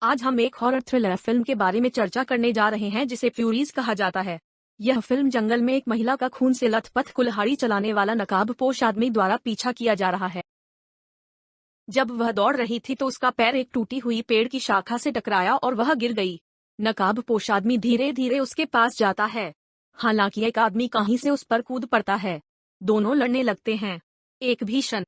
आज हम एक हॉरर थ्रिलर फिल्म के बारे में चर्चा करने जा रहे हैं जिसे फ्यूरीज कहा जाता है। यह फिल्म जंगल में एक महिला का खून से लथपथ कुल्हाड़ी चलाने वाला नकाबपोश आदमी द्वारा पीछा किया जा रहा है। जब वह दौड़ रही थी तो उसका पैर एक टूटी हुई पेड़ की शाखा से टकराया और वह गिर गई। नकाबपोश आदमी धीरे धीरे उसके पास जाता है। हालांकि एक आदमी कहीं से उस पर कूद पड़ता है। दोनों लड़ने लगते हैं। एक भीषण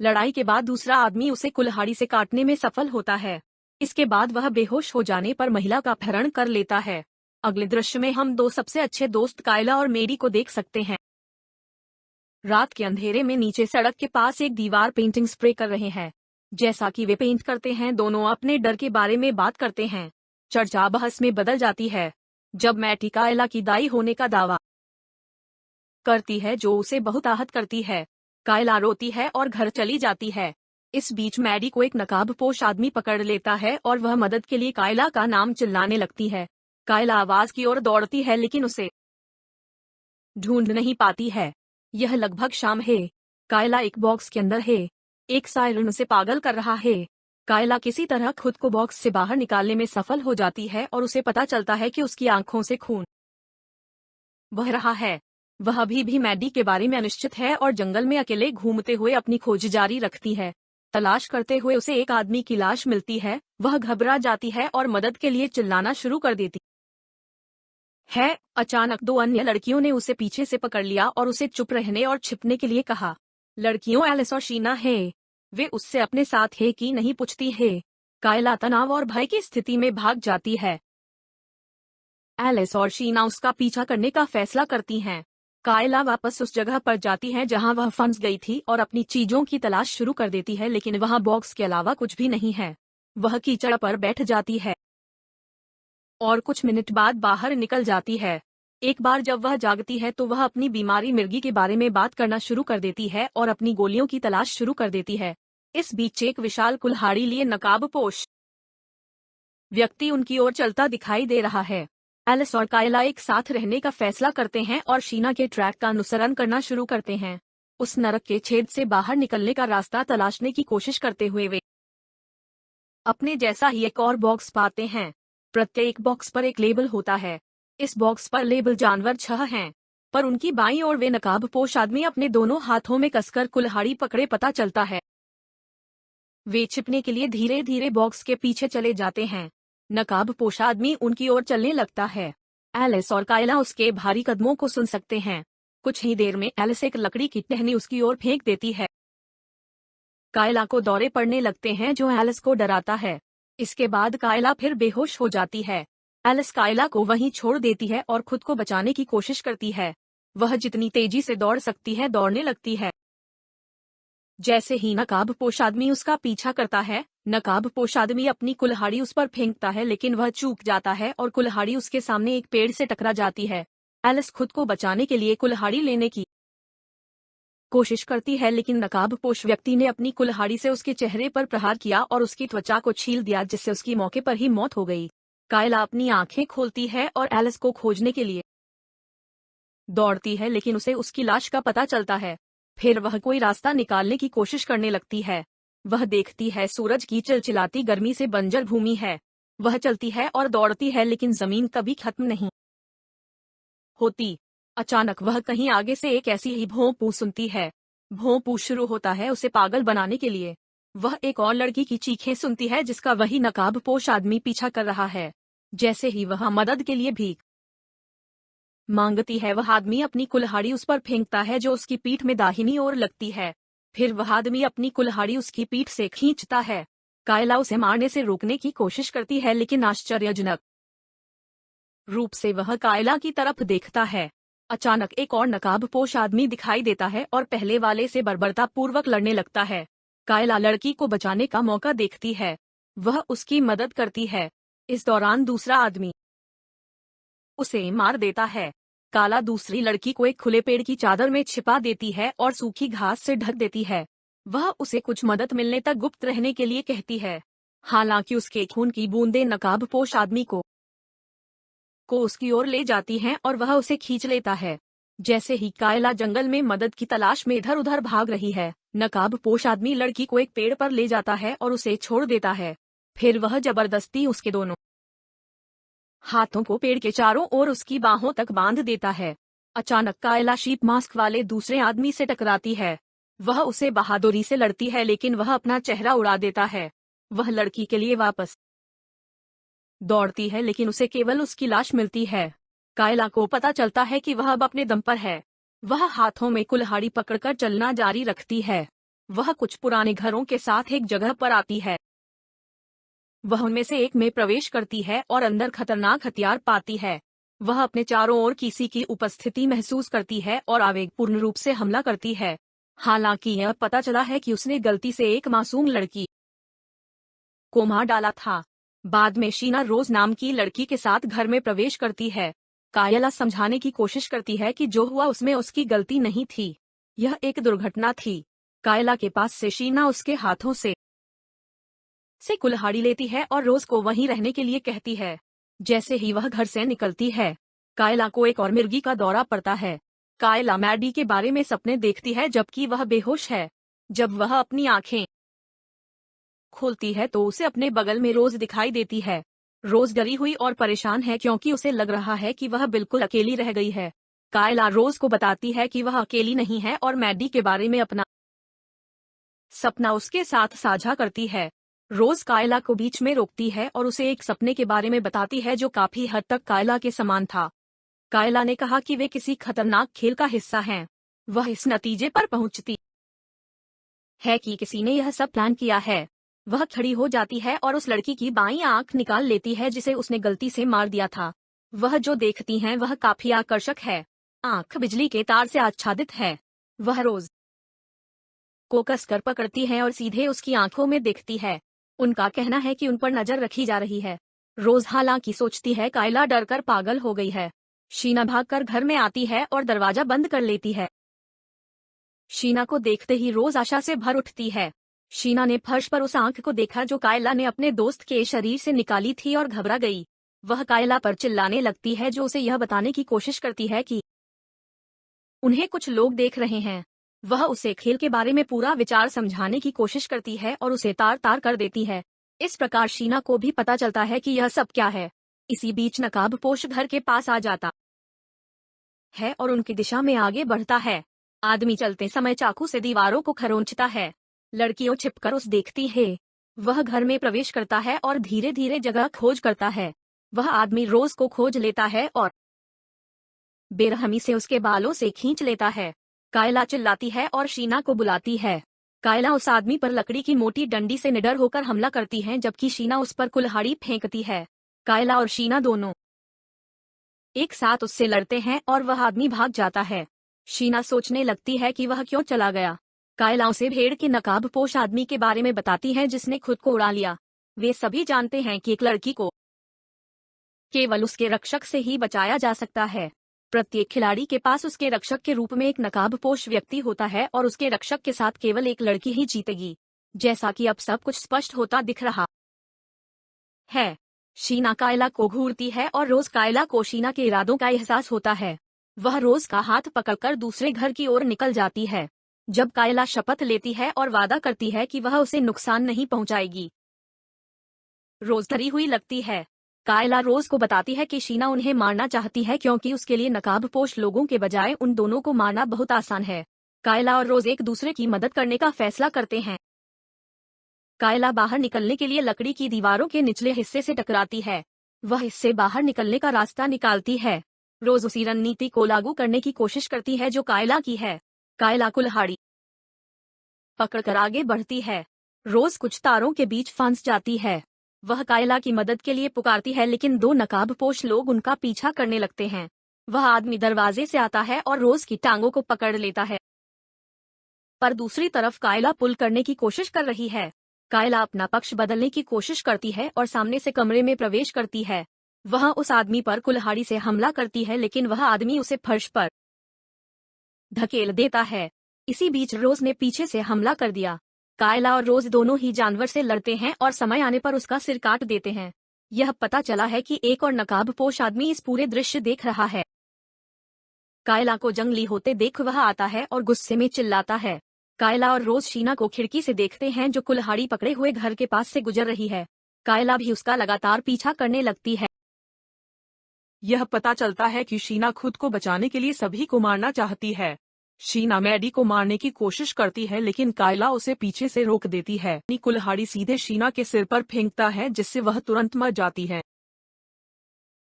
लड़ाई के बाद दूसरा आदमी उसे कुल्हाड़ी से काटने में सफल होता है। इसके बाद वह बेहोश हो जाने पर महिला का अपहरण कर लेता है। अगले दृश्य में हम दो सबसे अच्छे दोस्त कायला और मेरी को देख सकते हैं। रात के अंधेरे में नीचे सड़क के पास एक दीवार पेंटिंग स्प्रे कर रहे हैं। जैसा कि वे पेंट करते हैं, दोनों अपने डर के बारे में बात करते हैं। चर्चा बहस में बदल जाती है जब मैटी कायला की दाई होने का दावा करती है, जो उसे बहुत आहत करती है। कायला रोती है और घर चली जाती है। इस बीच मैडी को एक नकाबपोश आदमी पकड़ लेता है और वह मदद के लिए कायला का नाम चिल्लाने लगती है। कायला आवाज की ओर दौड़ती है लेकिन उसे ढूंढ नहीं पाती है। यह लगभग शाम है। कायला एक बॉक्स के अंदर है। एक सायरन उसे पागल कर रहा है। कायला किसी तरह खुद को बॉक्स से बाहर निकालने में सफल हो जाती है और उसे पता चलता है कि उसकी आंखों से खून बह रहा है। वह अभी भी मैडी के बारे में अनिश्चित है और जंगल में अकेले घूमते हुए अपनी खोज जारी रखती है। तलाश करते हुए उसे एक आदमी की लाश मिलती है। वह घबरा जाती है और मदद के लिए चिल्लाना शुरू कर देती है। अचानक दो अन्य लड़कियों ने उसे पीछे से पकड़ लिया और उसे चुप रहने और छिपने के लिए कहा। लड़कियों एलिस और शीना है। वे उससे अपने साथ है कि नहीं पूछती है। कायला तनाव और भय की स्थिति में भाग जाती है। एलिस और शीना उसका पीछा करने का फैसला करती हैं। कायला वापस उस जगह पर जाती है जहां वह फंस गई थी और अपनी चीजों की तलाश शुरू कर देती है, लेकिन वहां बॉक्स के अलावा कुछ भी नहीं है। वह कीचड़ पर बैठ जाती है और कुछ मिनट बाद बाहर निकल जाती है। एक बार जब वह जागती है तो वह अपनी बीमारी मिर्गी के बारे में बात करना शुरू कर देती है और अपनी गोलियों की तलाश शुरू कर देती है। इस बीच एक विशाल कुल्हाड़ी लिए नकाबपोश व्यक्ति उनकी ओर चलता दिखाई दे रहा है। एलिस और कायला एक साथ रहने का फैसला करते हैं और शीना के ट्रैक का अनुसरण करना शुरू करते हैं। उस नरक के छेद से बाहर निकलने का रास्ता तलाशने की कोशिश करते हुए वे अपने जैसा ही एक और बॉक्स पाते हैं। प्रत्येक बॉक्स पर एक लेबल होता है। इस बॉक्स पर लेबल जानवर 6 हैं, पर उनकी बाईं ओर वे नकाबपोश आदमी अपने दोनों हाथों में कसकर कुल्हाड़ी पकड़े पता चलता है। वे छिपने के लिए धीरे धीरे बॉक्स के पीछे चले जाते हैं। नकाबपोश आदमी उनकी ओर चलने लगता है। एलिस और कायला उसके भारी कदमों को सुन सकते हैं। कुछ ही देर में एलिस एक लकड़ी की टहनी उसकी ओर फेंक देती है। कायला को दौरे पड़ने लगते हैं जो एलिस को डराता है। इसके बाद कायला फिर बेहोश हो जाती है। एलिस कायला को वहीं छोड़ देती है और खुद को बचाने की कोशिश करती है। वह जितनी तेजी से दौड़ सकती है दौड़ने लगती है। जैसे ही नकाबपोश आदमी उसका पीछा करता है, नकाबपोश आदमी अपनी कुल्हाड़ी उस पर फेंकता है, लेकिन वह चूक जाता है और कुल्हाड़ी उसके सामने एक पेड़ से टकरा जाती है। एलिस खुद को बचाने के लिए कुल्हाड़ी लेने की कोशिश करती है, लेकिन नकाबपोश व्यक्ति ने अपनी कुल्हाड़ी से उसके चेहरे पर प्रहार किया और उसकी त्वचा को छील दिया, जिससे उसकी मौके पर ही मौत हो गई। कायला अपनी आंखें खोलती है और एलिस को खोजने के लिए दौड़ती है, लेकिन उसे उसकी लाश का पता चलता है। फिर वह कोई रास्ता निकालने की कोशिश करने लगती है। वह देखती है सूरज की चिलचिलाती गर्मी से बंजर भूमि है। वह चलती है और दौड़ती है, लेकिन जमीन कभी खत्म नहीं होती। अचानक वह कहीं आगे से एक ऐसी ही भों-पू सुनती है। भों-पू शुरू होता है उसे पागल बनाने के लिए। वह एक और लड़की की चीखें सुनती है जिसका वही नकाबपोश आदमी पीछा कर रहा है। जैसे ही वह मदद के लिए भीख मांगती है, वह आदमी अपनी कुल्हाड़ी उस पर फेंकता है जो उसकी पीठ में दाहिनी ओर लगती है। फिर वह आदमी अपनी कुल्हाड़ी उसकी पीठ से खींचता है। कायला उसे मारने से रोकने की कोशिश करती है, लेकिन आश्चर्यजनक रूप से वह कायला की तरफ देखता है। अचानक एक और नकाबपोश आदमी दिखाई देता है और पहले वाले से बर्बरतापूर्वक लड़ने लगता है। कायला लड़की को बचाने का मौका देखती है। वह उसकी मदद करती है। इस दौरान दूसरा आदमी उसे मार देता है। काला दूसरी लड़की को एक खुले पेड़ की चादर में छिपा देती है और सूखी घास से ढक देती है। वह उसे कुछ मदद मिलने तक गुप्त रहने के लिए कहती है। हालांकि उसके खून की बूंदें नकाबपोश आदमी को उसकी ओर ले जाती हैं और वह उसे खींच लेता है। जैसे ही कायला जंगल में मदद की तलाश में इधर उधर भाग रही है, नकाबपोश आदमी लड़की को एक पेड़ पर ले जाता है और उसे छोड़ देता है। फिर वह जबरदस्ती उसके दोनों हाथों को पेड़ के चारों ओर उसकी बाहों तक बांध देता है। अचानक कायला शीप मास्क वाले दूसरे आदमी से टकराती है। वह उसे बहादुरी से लड़ती है लेकिन वह अपना चेहरा उड़ा देता है। वह लड़की के लिए वापस दौड़ती है लेकिन उसे केवल उसकी लाश मिलती है। कायला को पता चलता है कि वह अब अपने दम पर है। वह हाथों में कुल्हाड़ी पकड़कर चलना जारी रखती है। वह कुछ पुराने घरों के साथ एक जगह पर आती है। वह उनमें से एक में प्रवेश करती है और अंदर खतरनाक हथियार पाती है। वह अपने चारों ओर किसी की उपस्थिति महसूस करती है और आवेगपूर्ण रूप से हमला करती है। हालांकि यह पता चला है कि उसने गलती से एक मासूम लड़की को मार डाला था। बाद में शीना रोज नाम की लड़की के साथ घर में प्रवेश करती है। कायला समझाने की कोशिश करती है कि जो हुआ उसमें उसकी गलती नहीं थी, यह एक दुर्घटना थी। कायला के पास से शीना उसके हाथों से कुल्हाड़ी लेती है और रोज को वहीं रहने के लिए कहती है। जैसे ही वह घर से निकलती है, कायला को एक और मिर्गी का दौरा पड़ता है। कायला मैडी के बारे में सपने देखती है जबकि वह बेहोश है। जब वह अपनी आंखें खोलती है तो उसे अपने बगल में रोज दिखाई देती है। रोज डरी हुई और परेशान है क्योंकि उसे लग रहा है कि वह बिल्कुल अकेली रह गई है। कायला रोज को बताती है कि वह अकेली नहीं है और मैडी के बारे में अपना सपना उसके साथ साझा करती है। रोज कायला को बीच में रोकती है और उसे एक सपने के बारे में बताती है जो काफी हद तक कायला के समान था। कायला ने कहा कि वे किसी खतरनाक खेल का हिस्सा हैं। वह इस नतीजे पर पहुंचती है कि किसी ने यह सब प्लान किया है। वह खड़ी हो जाती है और उस लड़की की बाईं आंख निकाल लेती है जिसे उसने गलती से मार दिया था। वह जो देखती हैं वह काफी आकर्षक है। आंख बिजली के तार से आच्छादित है। वह रोज को कसकर पकड़ती है और सीधे उसकी आंखों में देखती है। उनका कहना है कि उन पर नजर रखी जा रही है। रोज हालांकि सोचती है कायला डरकर पागल हो गई है। शीना भागकर घर में आती है और दरवाजा बंद कर लेती है। शीना को देखते ही रोज आशा से भर उठती है। शीना ने फर्श पर उस आंख को देखा जो कायला ने अपने दोस्त के शरीर से निकाली थी और घबरा गई। वह कायला पर चिल्लाने लगती है जो उसे यह बताने की कोशिश करती है कि उन्हें कुछ लोग देख रहे हैं। वह उसे खेल के बारे में पूरा विचार समझाने की कोशिश करती है और उसे तार तार कर देती है। इस प्रकार शीना को भी पता चलता है कि यह सब क्या है। इसी बीच नकाबपोश घर के पास आ जाता है और उनकी दिशा में आगे बढ़ता है। आदमी चलते समय चाकू से दीवारों को खरोंचता है। लड़कियों छिपकर उस देखती है। वह घर में प्रवेश करता है और धीरे धीरे जगह खोज करता है। वह आदमी रोज को खोज लेता है और बेरहमी से उसके बालों से खींच लेता है। कायला चिल्लाती है और शीना को बुलाती है। कायला उस आदमी पर लकड़ी की मोटी डंडी से निडर होकर हमला करती है जबकि शीना उस पर कुल्हाड़ी फेंकती है। कायला और शीना दोनों एक साथ उससे लड़ते हैं और वह आदमी भाग जाता है। शीना सोचने लगती है कि वह क्यों चला गया। कायला उसे भेड़ के नकाबपोश आदमी के बारे में बताती है जिसने खुद को उड़ा लिया। वे सभी जानते हैं कि एक लड़की को केवल उसके रक्षक से ही बचाया जा सकता है। प्रत्येक खिलाड़ी के पास उसके रक्षक के रूप में एक नकाबपोश व्यक्ति होता है और उसके रक्षक के साथ केवल एक लड़की ही जीतेगी। जैसा कि अब सब कुछ स्पष्ट होता दिख रहा है। शीना कायला को घूरती है और रोज कायला को शीना के इरादों का एहसास होता है। वह रोज का हाथ पकड़कर दूसरे घर की ओर निकल जाती है। जब कायला शपथ लेती है और वादा करती है कि वह उसे नुकसान नहीं पहुंचाएगी, रोज डरी हुई लगती है। कायला रोज को बताती है कि शीना उन्हें मारना चाहती है क्योंकि उसके लिए नकाबपोश लोगों के बजाय उन दोनों को मारना बहुत आसान है। कायला और रोज एक दूसरे की मदद करने का फैसला करते हैं। कायला बाहर निकलने के लिए लकड़ी की दीवारों के निचले हिस्से से टकराती है। वह इससे बाहर निकलने का रास्ता निकालती है। रोज उसी रणनीति को लागू करने की कोशिश करती है जो कायला की है। कायला कुल्हाड़ी पकड़कर आगे बढ़ती है। रोज कुछ तारों के बीच फंस जाती है। वह कायला की मदद के लिए पुकारती है लेकिन दो नकाबपोश लोग उनका पीछा करने लगते हैं। वह आदमी दरवाजे से आता है और रोज की टांगों को पकड़ लेता है, पर दूसरी तरफ कायला पुल करने की कोशिश कर रही है। कायला अपना पक्ष बदलने की कोशिश करती है और सामने से कमरे में प्रवेश करती है। वह उस आदमी पर कुल्हाड़ी से हमला करती है लेकिन वह आदमी उसे फर्श पर धकेल देता है। इसी बीच रोज ने पीछे से हमला कर दिया। कायला और रोज दोनों ही जानवर से लड़ते हैं और समय आने पर उसका सिर काट देते हैं। यह पता चला है कि एक और नकाबपोश आदमी इस पूरे दृश्य देख रहा है। कायला को जंगली होते देख वह आता है और गुस्से में चिल्लाता है। कायला और रोज शीना को खिड़की से देखते हैं जो कुल्हाड़ी पकड़े हुए घर के पास से गुजर रही है। कायला भी उसका लगातार पीछा करने लगती है। यह पता चलता है कि शीना खुद को बचाने के लिए सभी को मारना चाहती है। शीना मैडी को मारने की कोशिश करती है लेकिन कायला उसे पीछे से रोक देती है। कुल्हाड़ी सीधे शीना के सिर पर फेंकता है जिससे वह तुरंत मर जाती है।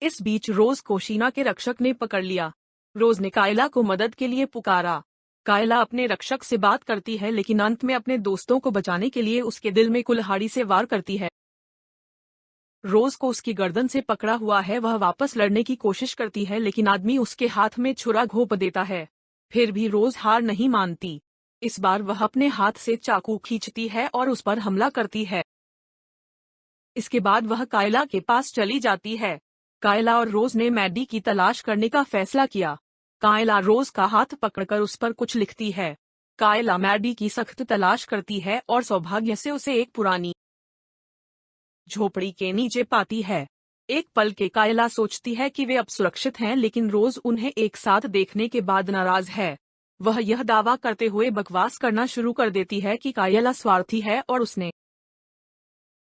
इस बीच रोज को शीना के रक्षक ने पकड़ लिया। रोज ने कायला को मदद के लिए पुकारा। कायला अपने रक्षक से बात करती है लेकिन अंत में अपने दोस्तों को बचाने के लिए उसके दिल में कुल्हाड़ी से वार करती है। रोज को उसकी गर्दन से पकड़ा हुआ है। वह वापस लड़ने की कोशिश करती है लेकिन आदमी उसके हाथ में छुरा घोंप देता है। फिर भी रोज हार नहीं मानती। इस बार वह अपने हाथ से चाकू खींचती है और उस पर हमला करती है। इसके बाद वह कायला के पास चली जाती है। कायला और रोज ने मैडी की तलाश करने का फैसला किया। कायला रोज का हाथ पकड़कर उस पर कुछ लिखती है। कायला मैडी की सख्त तलाश करती है और सौभाग्य से उसे एक पुरानी झोपड़ी के नीचे पाती है। एक पल के कायला सोचती है कि वे अब सुरक्षित हैं लेकिन रोज उन्हें एक साथ देखने के बाद नाराज है। वह यह दावा करते हुए बकवास करना शुरू कर देती है कि कायला स्वार्थी है और उसने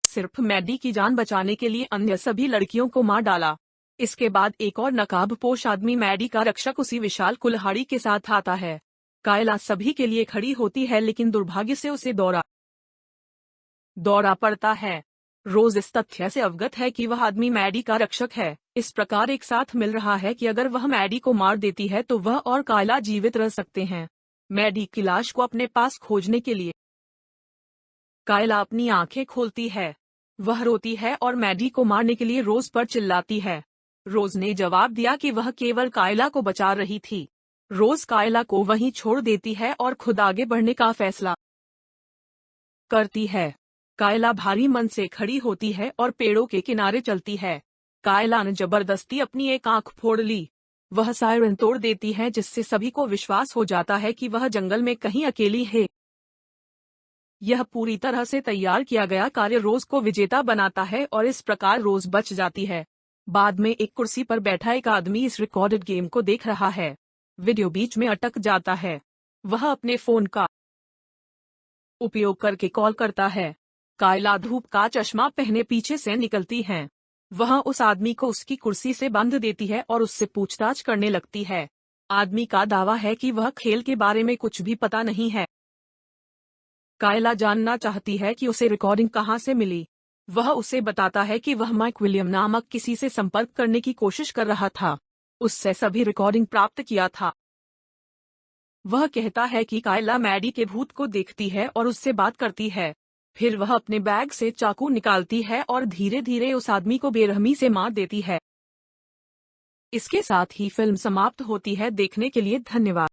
सिर्फ मैडी की जान बचाने के लिए अन्य सभी लड़कियों को मार डाला। इसके बाद एक और नकाबपोश आदमी मैडी का रक्षक उसी विशाल कुल्हाड़ी के साथ आता है। कायला सभी के लिए खड़ी होती है लेकिन दुर्भाग्य से उसे दौरा पड़ता है। रोज इस तथ्य से अवगत है कि वह आदमी मैडी का रक्षक है। इस प्रकार एक साथ मिल रहा है कि अगर वह मैडी को मार देती है तो वह और कायला जीवित रह सकते हैं। मैडी की लाश को अपने पास खोजने के लिए कायला अपनी आंखें खोलती है। वह रोती है और मैडी को मारने के लिए रोज पर चिल्लाती है। रोज ने जवाब दिया कि वह केवल कायला को बचा रही थी। रोज कायला को वहीं छोड़ देती है और खुद आगे बढ़ने का फैसला करती है। कायला भारी मन से खड़ी होती है और पेड़ों के किनारे चलती है। कायला ने जबरदस्ती अपनी एक आंख फोड़ ली। वह सायरन तोड़ देती है जिससे सभी को विश्वास हो जाता है कि वह जंगल में कहीं अकेली है। यह पूरी तरह से तैयार किया गया कार्य रोज को विजेता बनाता है और इस प्रकार रोज बच जाती है। बाद में एक कुर्सी पर बैठा एक आदमी इस रिकॉर्डेड गेम को देख रहा है। वीडियो बीच में अटक जाता है। वह अपने फोन का उपयोग करके कॉल करता है। कायला धूप का चश्मा पहने पीछे से निकलती है। वह उस आदमी को उसकी कुर्सी से बांध देती है और उससे पूछताछ करने लगती है। आदमी का दावा है कि वह खेल के बारे में कुछ भी पता नहीं है। कायला जानना चाहती है कि उसे रिकॉर्डिंग कहाँ से मिली। वह उसे बताता है कि वह माइक विलियम नामक किसी से संपर्क करने की कोशिश कर रहा था। उससे सभी रिकॉर्डिंग प्राप्त किया था। वह कहता है कि कायला मैडी के भूत को देखती है और उससे बात करती है। फिर वह अपने बैग से चाकू निकालती है और धीरे धीरे उस आदमी को बेरहमी से मार देती है। इसके साथ ही फिल्म समाप्त होती है। देखने के लिए धन्यवाद।